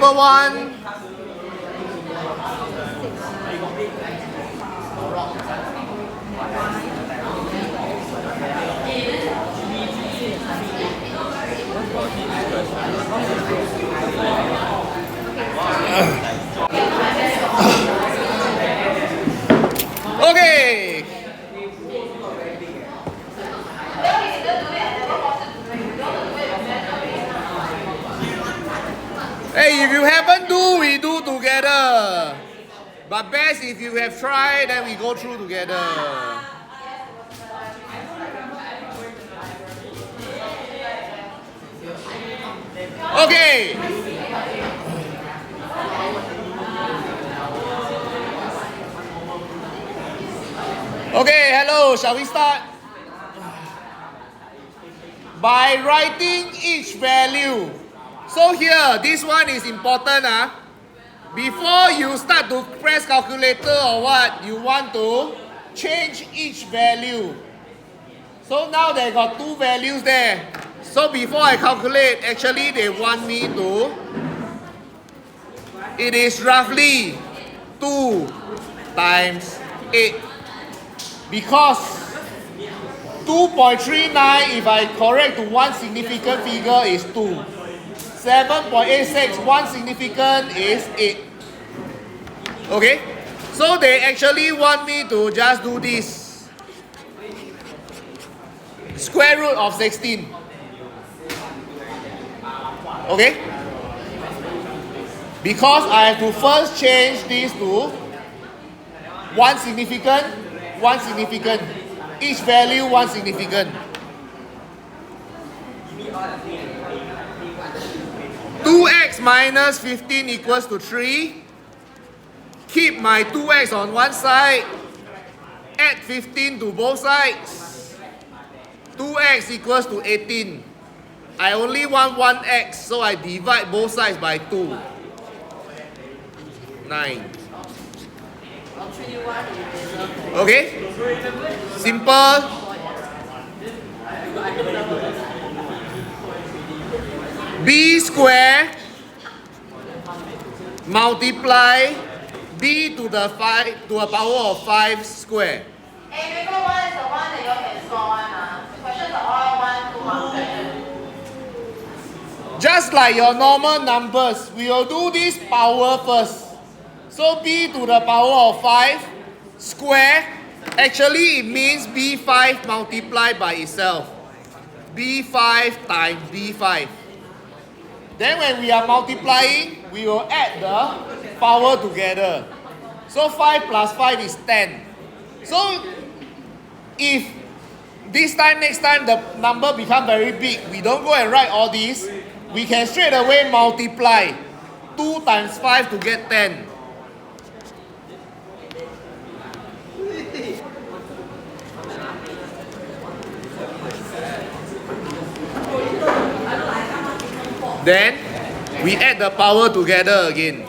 Number one. Okay. Hey, if you haven't do, we do together. But best if you have tried, then we go through together. Okay. Okay, hello, shall we start? By writing each value. So here, this one is important. Before you start to press calculator or what, you want to change each value. So now they got two values there. So before I calculate, actually they want me to, it is roughly 2 times 8. Because 2.39, if I correct to one significant figure, is 2. 7.86, one significant is 8. Okay? So they actually want me to just do this. Square root of 16. Okay? Because I have to first change this to one significant, one significant. Each value, one significant. 2x minus 15 equals to 3. Keep my 2x on one side. Add 15 to both sides. 2x equals to 18. I only want 1x, so I divide both sides by 2. 9. Okay? Simple. B square multiply b to the power of 5 square. Hey, paper 1 is the one that you can score on. The questions are all 1, 2, 1. Just like your normal numbers, we will do this power first. So b to the power of 5 square, actually it means b5 multiplied by itself. b5 times b5. Then when we are multiplying, we will add the power together. So 5 plus 5 is 10. So if this time, next time the number become very big, we don't go and write all this, we can straight away multiply 2 times 5 to get 10. Then we add the power together again.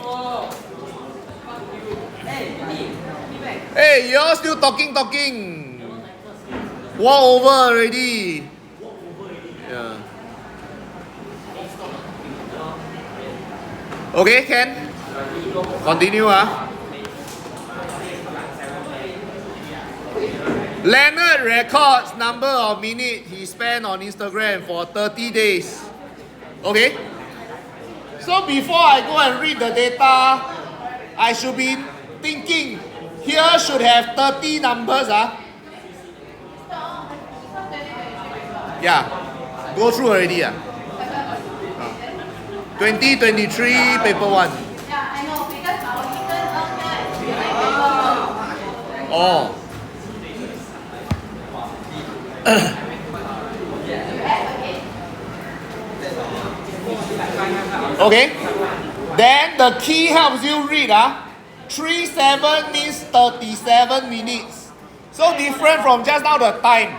Hey, you're still talking. Walk over already. Yeah. Okay, Ken? Continue. Leonard records number of minutes he spent on Instagram for 30 days. Okay? So before I go and read the data, I should be thinking, here should have 30 numbers. Yeah. Go through already. 2023 paper 1. Yeah, I know, because our paper 1. Oh. Okay. Then the key helps you read. 37 means 37 minutes. So different from just now the time.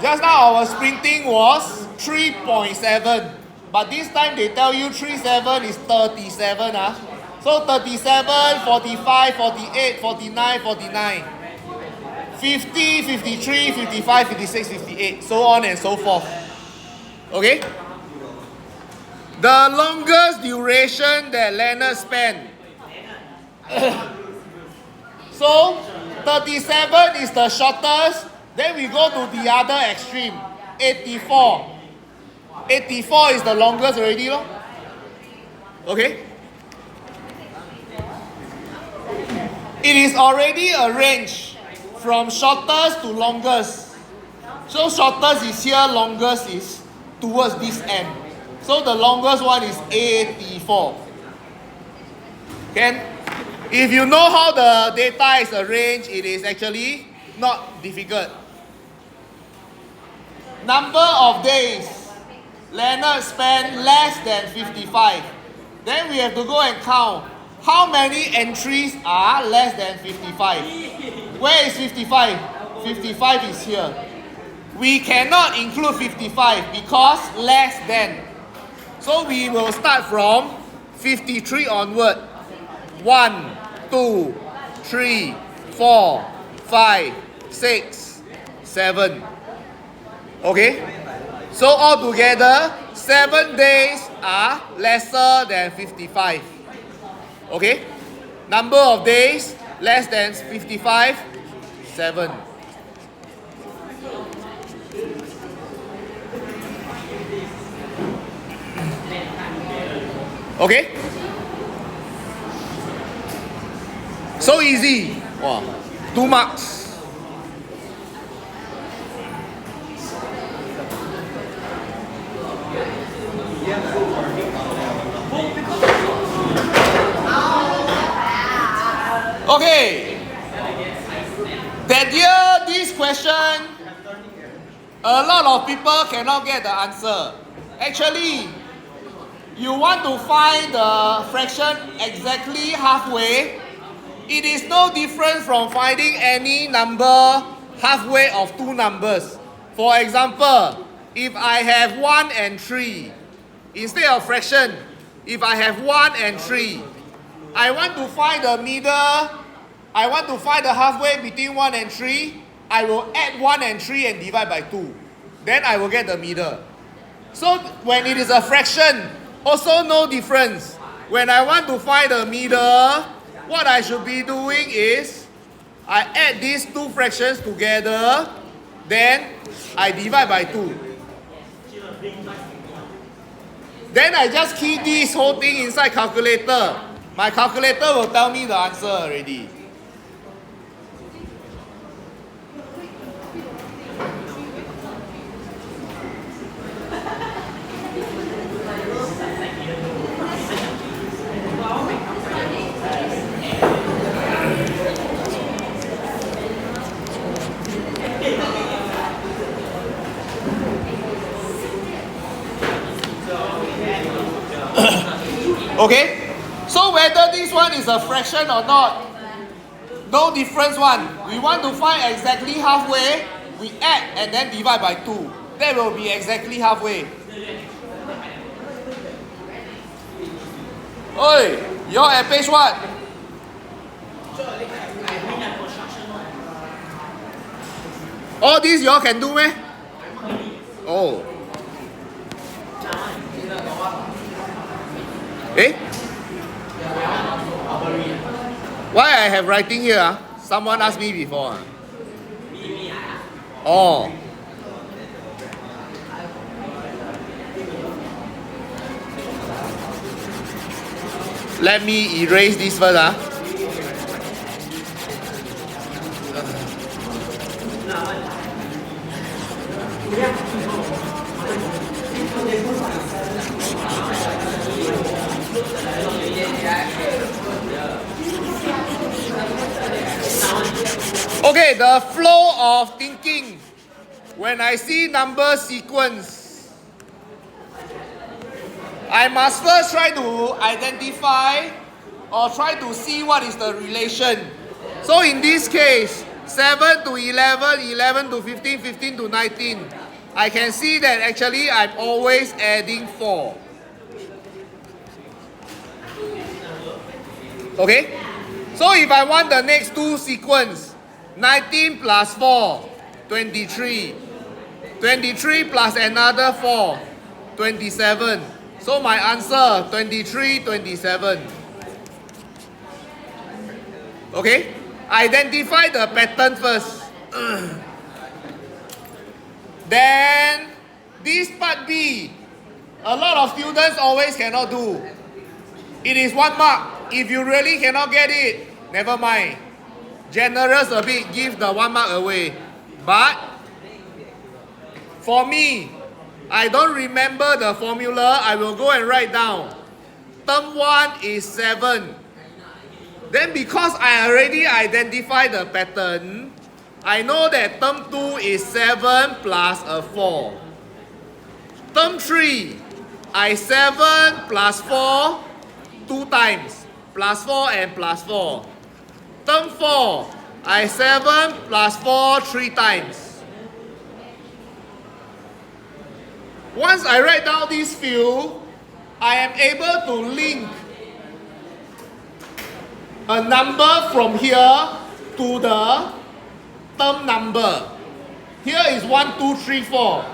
Just now our sprinting was 3.7. But this time they tell you 37 is 37. So 37, 45, 48, 49, 49. 50, 53, 55, 56, 58. So on and so forth. Okay? The longest duration that Leonard spent. So 37 is the shortest. Then we go to the other extreme. 84. 84 is the longest already, no? Okay? It is already arranged from shortest to longest. So shortest is here, longest is towards this end. So the longest one is 84. Okay? If you know how the data is arranged, it is actually not difficult. Number of days. Leonard spent less than 55. Then we have to go and count. How many entries are less than 55? Where is 55? 55 is here. We cannot include 55 because less than. So we will start from 53 onward. 1, 2, 3, 4, 5, 6, 7. Okay? So altogether, 7 days are lesser than 55. Okay? Number of days less than 55, 7. Okay? So easy. Wow. 2 marks. Okay. That year, this question, a lot of people cannot get the answer. Actually, you want to find the fraction exactly halfway. It is no different from finding any number halfway of 2 numbers. For example, if I have 1 and 3, instead of fraction, if I have 1 and 3, I want to find the middle, I want to find the halfway between 1 and 3, I will add 1 and 3 and divide by 2. Then I will get the middle. So when it is a fraction, also no difference. When I want to find the middle, what I should be doing is, I add these 2 fractions together, then I divide by 2. Then I just key this whole thing inside calculator. My calculator will tell me the answer already. Okay? So whether this one is a fraction or not, no difference one. We want to find exactly halfway, we add and then divide by 2. That will be exactly halfway. Oi, you're at page what? All these y'all can do meh? Oh. Eh? Why I have writing here? Someone asked me before. Oh. Let me erase this first. Okay, the flow of thinking. When I see number sequence, I must first try to identify or try to see what is the relation. So in this case, 7 to 11, 11 to 15, 15 to 19. I can see that actually I'm always adding 4. Okay? So if I want the next 2 sequence, 19 plus 4, 23. 23 plus another 4, 27. So my answer 23, 27. Okay? Identify the pattern first. Then this part B, a lot of students always cannot do. It is 1 mark. If you really cannot get it, never mind. Generous a bit, give the 1 mark away. But for me, I don't remember the formula. I will go and write down. Term 1 is 7. Then because I already identified the pattern, I know that term 2 is 7 plus a 4. Term 3, I 7 plus 4 2 times. Plus 4 and plus 4. Term 4, I 7 plus 4 3 times. Once I write down this few, I am able to link a number from here to the term number. Here is 1, 2, 3, 4.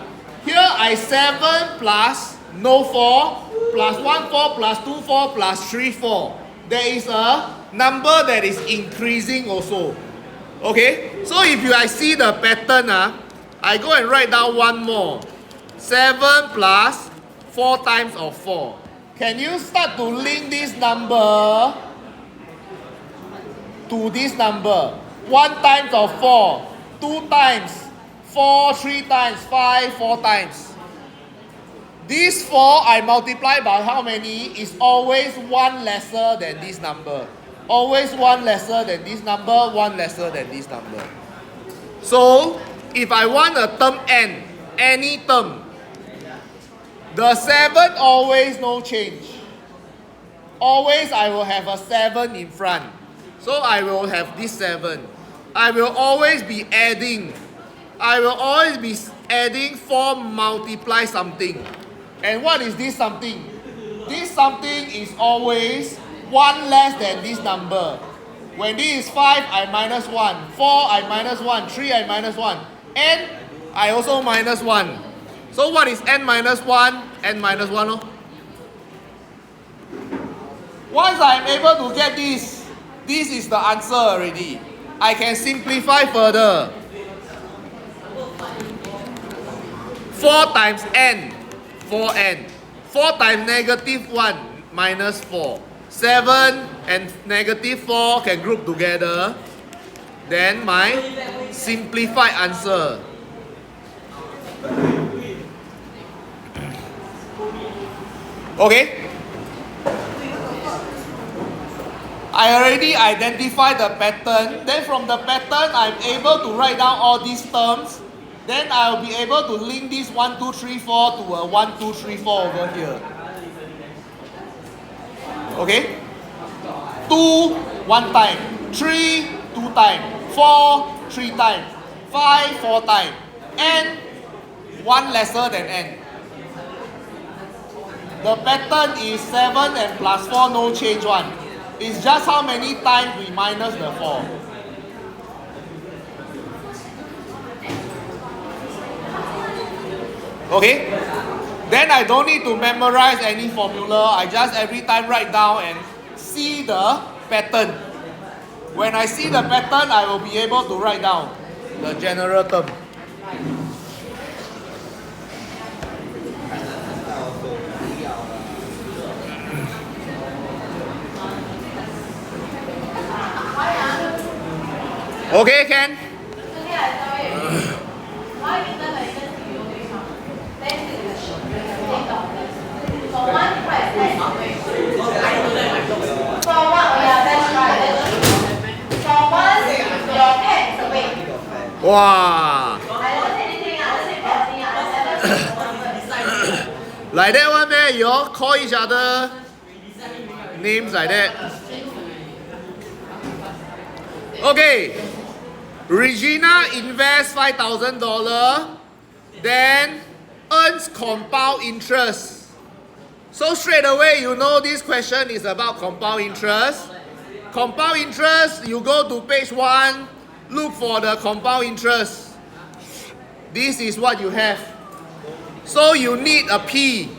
Here I 7 plus no 4 plus 1, 4 plus 2, 4 plus 3, 4. There is a number that is increasing also. Okay? So if I see the pattern, I go and write down one more. 7 plus 4 times of 4. Can you start to link this number to this number? 1 times of 4, 2 times, 4, 3 times, 5, 4 times. This 4 I multiply by how many is always 1 lesser than this number. Always 1 lesser than this number, 1 lesser than this number. So, if I want a term n, any term, the 7 always no change. Always I will have a 7 in front. So I will have this 7. I will always be adding. I will always be adding 4 multiply something. And what is this something? This something is always 1 less than this number. When this is 5, I minus 1. 4, I minus 1. 3, I minus 1. N, I also minus 1. So what is n minus 1? N minus 1. Oh? Once I am able to get this, this is the answer already. I can simplify further. 4 times n, 4n. 4 times negative 1 minus 4. 7 and negative 4 can group together. Then my simplified answer. Okay? I already identified the pattern. Then from the pattern, I'm able to write down all these terms. Then I'll be able to link this 1, 2, 3, 4 to a 1, 2, 3, 4 over here. Okay? 2, 1 time. 3, 2 time. 4, 3 time. 5, 4 time. N, 1 lesser than n. The pattern is 7 and plus 4, no change one. It's just how many times we minus the 4. Okay? Then I don't need to memorize any formula. I just every time write down and see the pattern. When I see the pattern, I will be able to write down the general term. Okay, Ken? Wow! Like that one, man, you all call each other names like that. Okay. Regina invests $5,000, then earns compound interest. So straight away, you know this question is about compound interest. Compound interest, you go to page 1, look for the compound interest. This is what you have. So you need a P.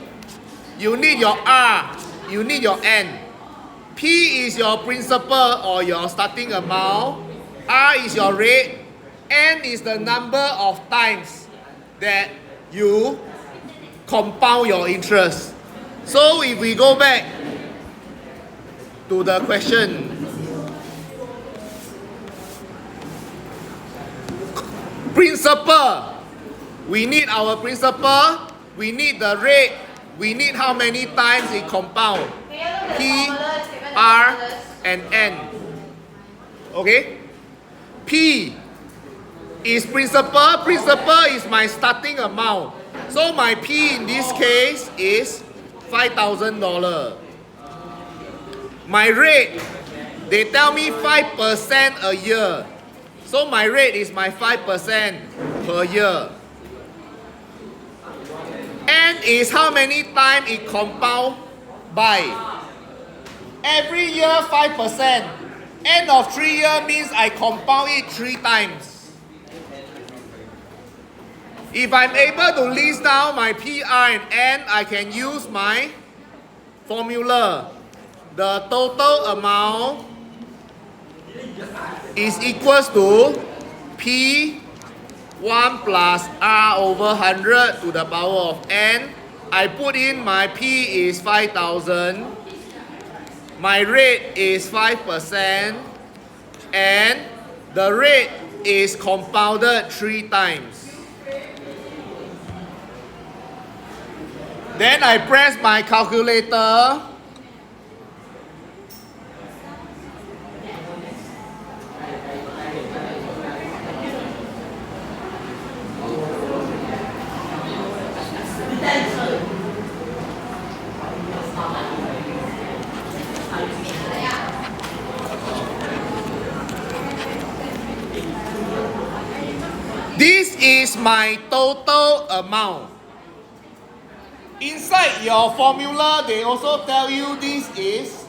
you need your R, you need your N. P is your principal or your starting amount, R is your rate, N is the number of times that you compound your interest. So if we go back to the question, principal, we need our principal, we need the rate, we need how many times it compound, P, R, and N. Okay? P is principal. Principal is my starting amount. So my P in this case is $5,000. My rate, they tell me 5% a year. So my rate is my 5% per year. N is how many times it compound by. Every year 5%. End of 3 years means I compound it 3 times. If I'm able to list down my P, R, and N, I can use my formula. The total amount is equals to P1 plus R over 100 to the power of N. I put in my P is 5,000. My rate is 5%. And the rate is compounded 3 times. Then I press my calculator. This is my total amount. Inside your formula, they also tell you this is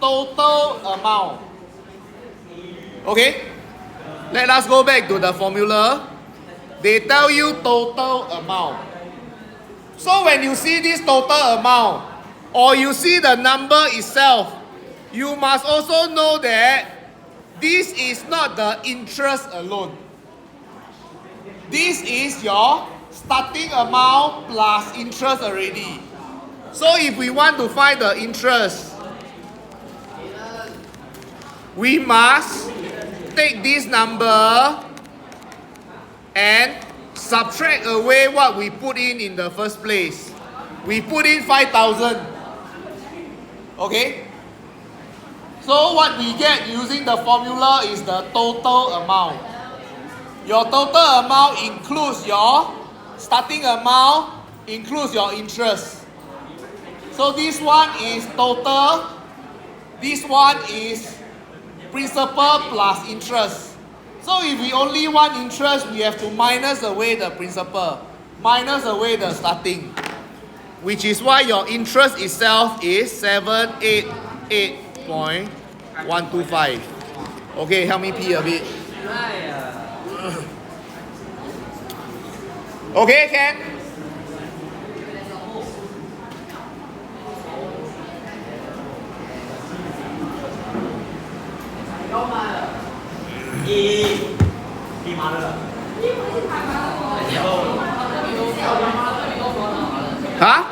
total amount. Okay? Let us go back to the formula. They tell you total amount. So when you see this total amount, or you see the number itself, you must also know that this is not the interest alone. This is your starting amount plus interest already. So if we want to find the interest, we must take this number and subtract away what we put in the first place. We put in 5,000. Okay? So what we get using the formula is the total amount. Your total amount includes your starting amount, includes your interest. So this one is total. This one is principal plus interest. So if we only want interest, we have to minus away the principal, minus away the starting, which is why your interest itself is 788.125. Okay, help me P a bit. Okay, Ken? Huh?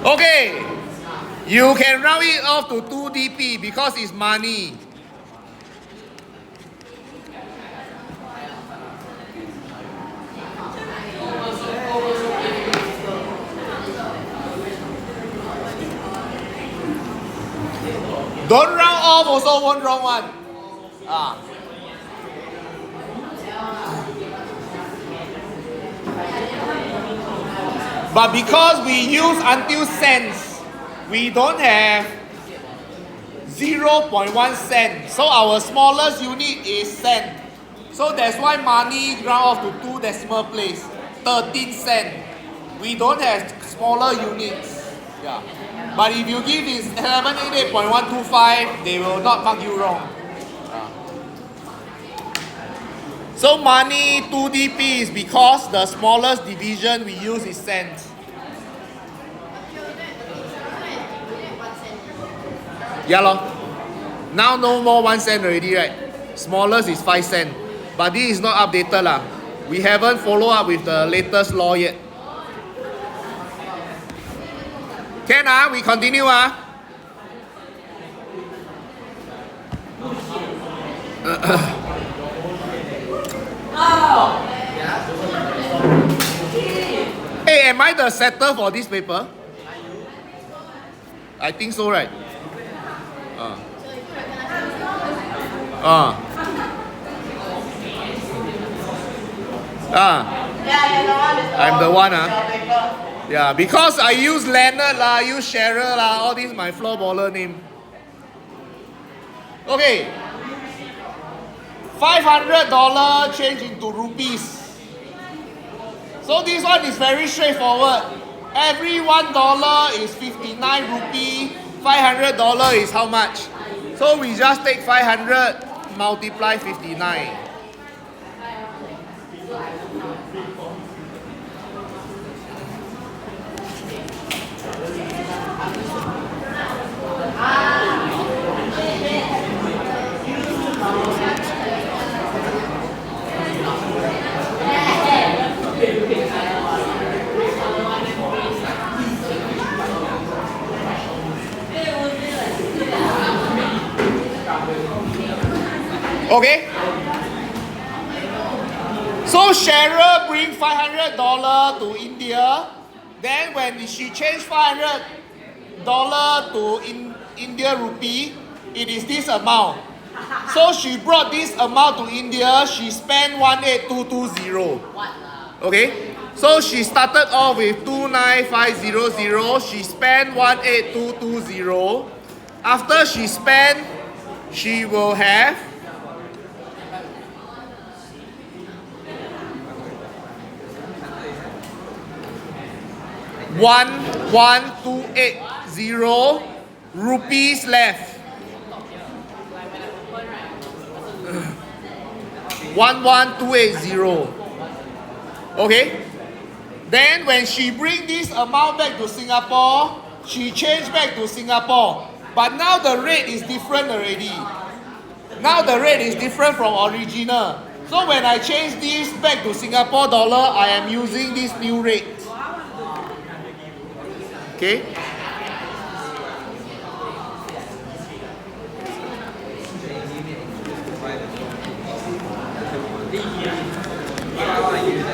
Okay, you can round it off to 2 DP because it's money. Don't round off also won't wrong one. But because we use until cents, we don't have 0.1 cent. So our smallest unit is cent. So that's why money round off to 2 decimal place, 13 cent. We don't have smaller units. Yeah. But if you give is 1188.125, they will not mark you wrong. So money 2DP is because the smallest division we use is cents. Yeah lor. Now no more 1 cent already, right? Smallest is 5 cents. But this is not updated lah. We haven't followed up with the latest law yet. Can we continue Hey, am I the setter for this paper? I think so, right? Yeah, you're the one. I'm the one, Paper. Yeah, because I use Leonard lah, use Cheryl lah, all these my floorballer name. Okay. $500 change into rupees. So this one is very straightforward. Every $1 is 59 rupee. $500 is how much? So we just take 500 multiply 59. Okay? So Cheryl bring $500 to India. Then when she changed $500 to India rupee, it is this amount. So she brought this amount to India. She spent 18220. Okay? So she started off with 29500. She spent 18220. After she spent, she will have 11280 rupees left. 11280. Okay? Then when she bring this amount back to Singapore, she changed back to Singapore. But now the rate is different already. Now the rate is different from original. So when I change this back to Singapore dollar, I am using this new rate. Okay?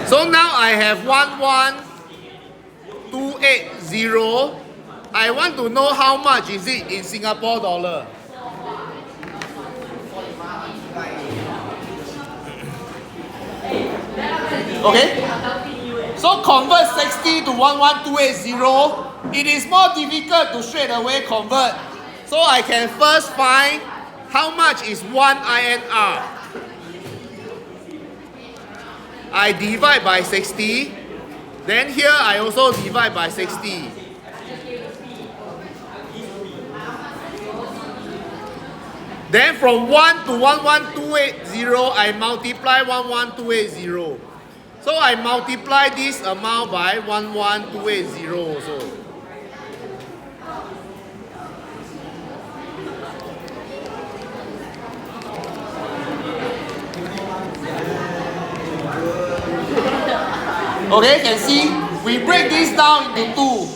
So now I have 11280. I want to know how much is it in Singapore dollar. Okay? So convert 60 to 11280. It is more difficult to straight away convert. So I can first find how much is 1 INR. I divide by 60. Then here I also divide by 60. Then from 1 to 11280, I multiply 11280. So I multiply this amount by 11280 also. Okay, can see? We break this down into 2.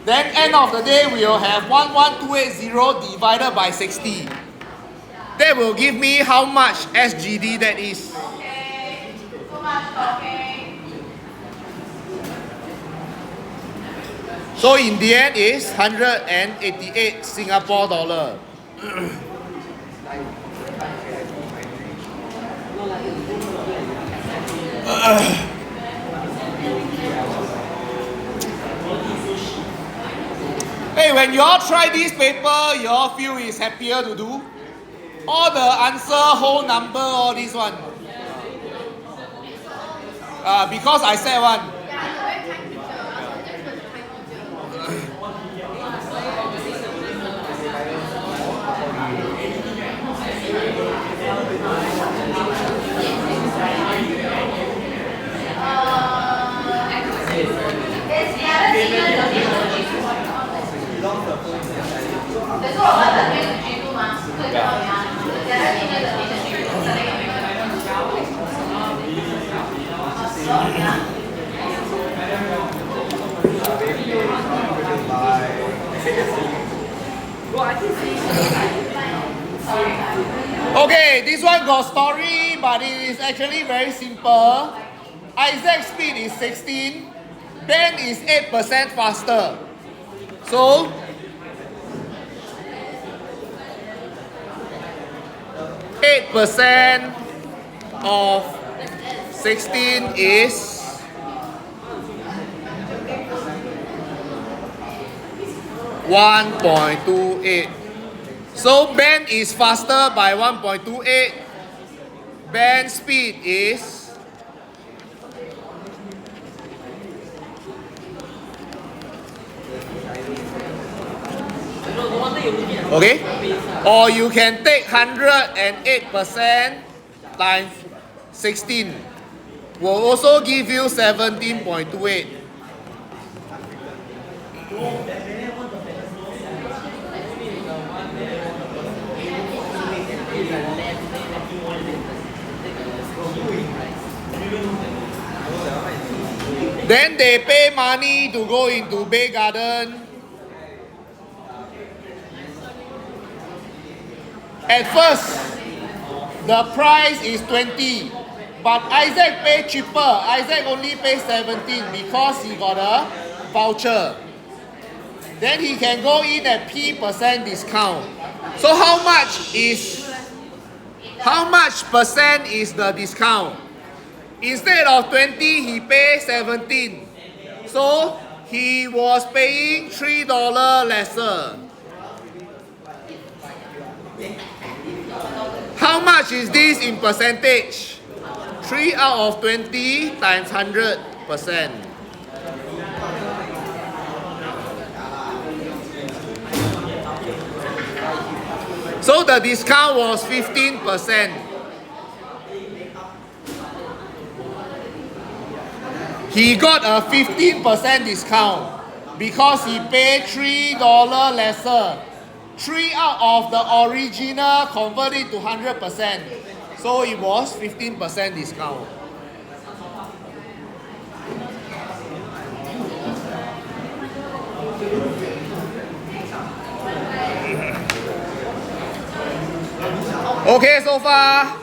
Then end of the day, we will have 11280 divided by 60. That will give me how much SGD that is. Okay. Too much talking. So in the end is 188 Singapore dollar. Hey, when you all try this paper, you all feel it's happier to do? All the answer, whole number, all this one. Because I said one. 可是我们等于是 G2 吗？对的呀。其他今天等于是 G2，这里有没有？Okay, this one got story, but it is actually very simple. Isaac's speed is 16, Ben is 8% faster. So, %8 of 16 is 1.28. So Ben is faster by 1.28. Ben's speed is okay, or you can take 108% times 16 will also give you 17.28. Then they pay money to go into Bay Garden. At first, the price is 20, but Isaac pay cheaper. Isaac only pay 17 because he got a voucher. Then he can go in at P% discount. So how much percent is the discount? Instead of 20, he pay 17. So he was paying $3 lesser. How much is this in percentage? 3 out of 20 times 100%. So the discount was 15%. He got a 15% discount because he paid $3 lesser. 3 out of the original converted to 100%. So it was 15% discount. Okay, so far.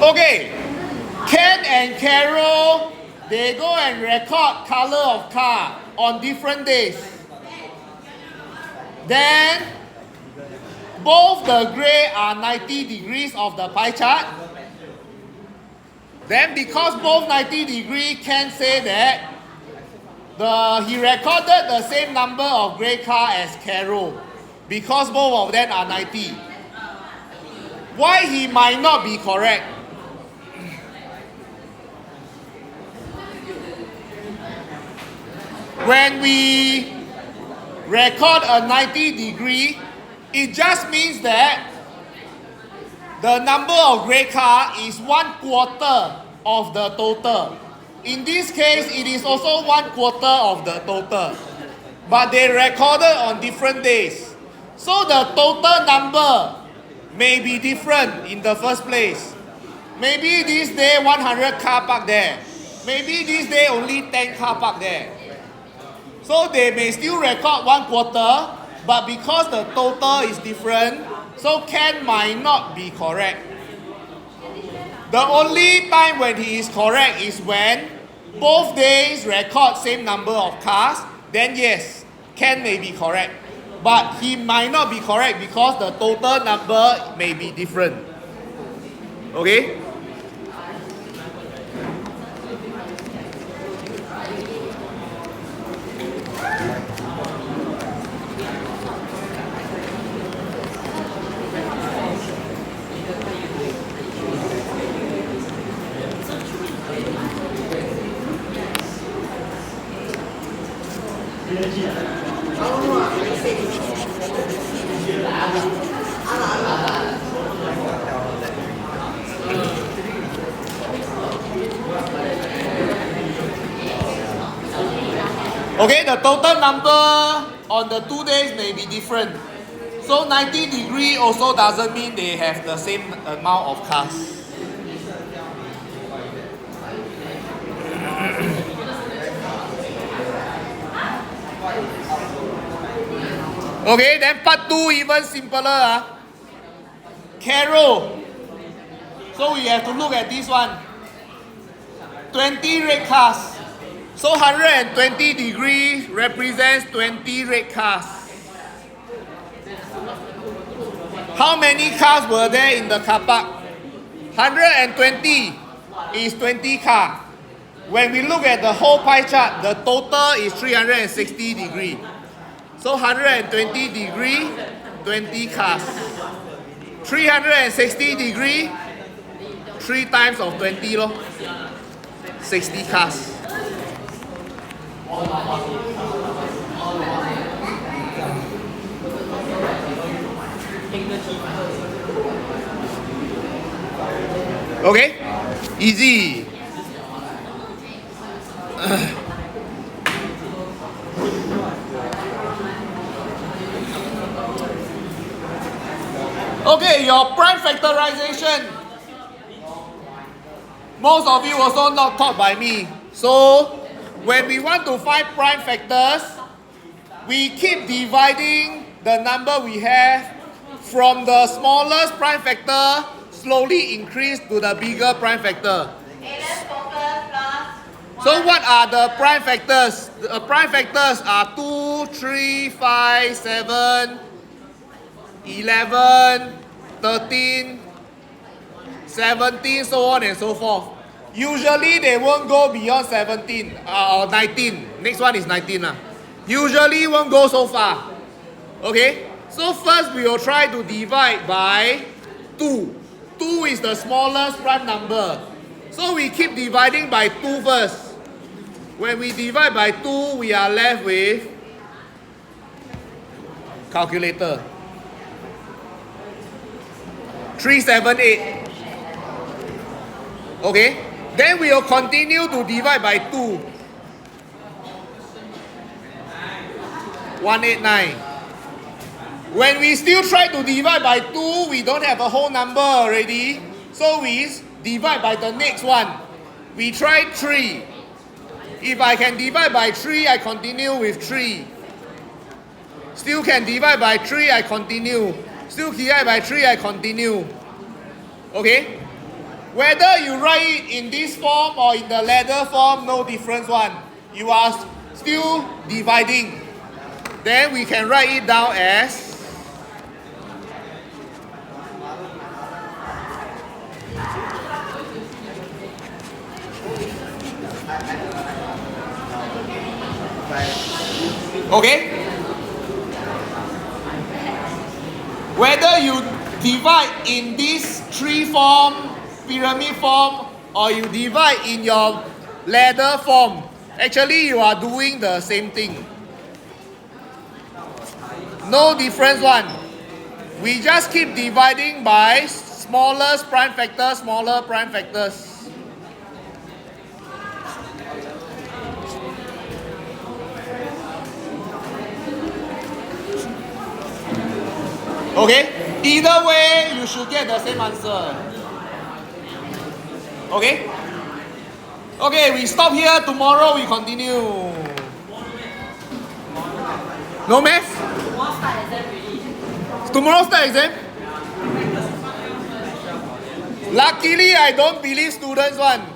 Okay, Ken and Carol, they go and record color of car on different days. Then, both the gray are 90 degrees of the pie chart. Then because both 90 degree, Ken say that he recorded the same number of gray car as Carol because both of them are 90. Why he might not be correct? When we record a 90 degree, it just means that the number of gray car is 1/4 of the total. In this case, it is also 1/4 of the total. But they recorded on different days. So the total number may be different in the first place. Maybe this day 100 car parked there. Maybe this day only 10 car parked there. So they may still record 1/4, but because the total is different, so Ken might not be correct. The only time when he is correct is when both days record same number of cars, then yes, Ken may be correct. But he might not be correct because the total number may be different. Okay? Okay, the total number on the 2 days may be different. So 90 degree also doesn't mean they have the same amount of cars. Okay, then part 2 even simpler. Carol. So we have to look at this one. 20 red cars. So 120 degrees represents 20 red cars. How many cars were there in the car park? 120 is 20 cars. When we look at the whole pie chart, the total is 360 degrees. So 120 degrees, 20 cars. 360 degrees, 3 times of 20 lor. 60 cars. Okay? Easy. Okay, your prime factorization. Most of you also not taught by me. So, when we want to find prime factors, we keep dividing the number we have from the smallest prime factor, slowly increase to the bigger prime factor. So what are the prime factors? The prime factors are 2, 3, 5, 7, 11, 13, 17, so on and so forth. Usually they won't go beyond 17 or 19. Next one is 19. Usually won't go so far. Okay? So first we will try to divide by 2. 2 is the smallest prime number. So we keep dividing by 2 first. When we divide by 2, we are left with calculator. 378. Okay? Then we will continue to divide by 2. 189. When we still try to divide by 2, we don't have a whole number already. So we divide by the next one. We try 3. If I can divide by 3, I continue with 3. Still can divide by 3, I continue. Still divide by 3, I continue. Okay? Whether you write it in this form or in the ladder form, no difference one. You are still dividing. Then we can write it down as okay? Whether you divide in this tree form, pyramid form, or you divide in your ladder form, actually you are doing the same thing. No difference one. We just keep dividing by smallest prime factors, smaller prime factors. Okay? Either way, you should get the same answer. Okay? Okay, we stop here. Tomorrow we continue. No math? Tomorrow start exam? Luckily, I don't believe students one.